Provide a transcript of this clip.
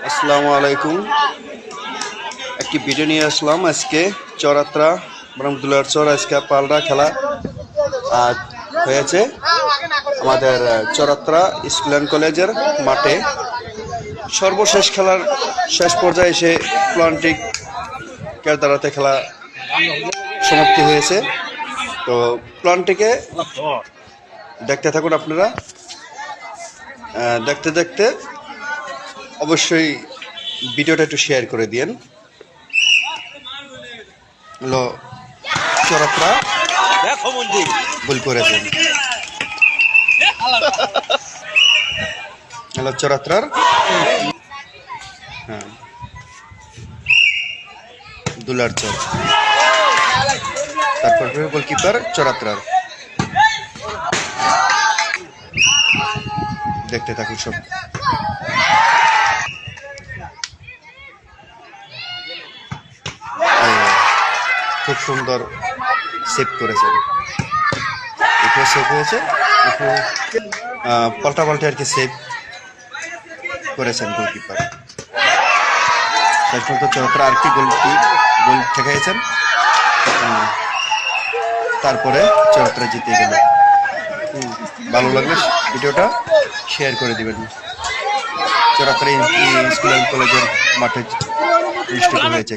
আসসালামু আলাইকুম। একটি ভিডিও নিয়ে আসলাম আজকে চরাত্রা ব্রহ্মদুলার চর আজকে পালরা খেলা হয়েছে আমাদের চরাত্রা স্কুল অ্যান্ড কলেজের মাঠে। সর্বশেষ খেলার শেষ পর্যায়ে এসে প্লান্টিক কেরদারাতে খেলা সমাপ্তি হয়েছে। তো প্লান্টিকে দেখতে থাকুন আপনারা। দেখতে দেখতে অবশ্যই ভিডিওটা একটু শেয়ার করে দিয়েন। হলো চরাত্রা ভুল করেছেন। হলো চরাত্রার হ্যাঁ দুলার চর, তারপর গোলকিপার চরাত্রার। দেখতে থাকুন সব। খুব সুন্দর সেভ করেছেন, এটাও সেভ হয়েছে, পাল্টা পাল্টে আর কি সেভ করেছেন গোলকিপার। শেষ পর্যন্ত চরত্রা আরেকটি গোল ঠেকাইছেন, তারপরে চরত্রা জিতে গেল। ভালো লাগলে ভিডিওটা শেয়ার করে দিবেন। চরত্রা স্কুল কলেজের মাঠে অনুষ্ঠিত হয়েছে।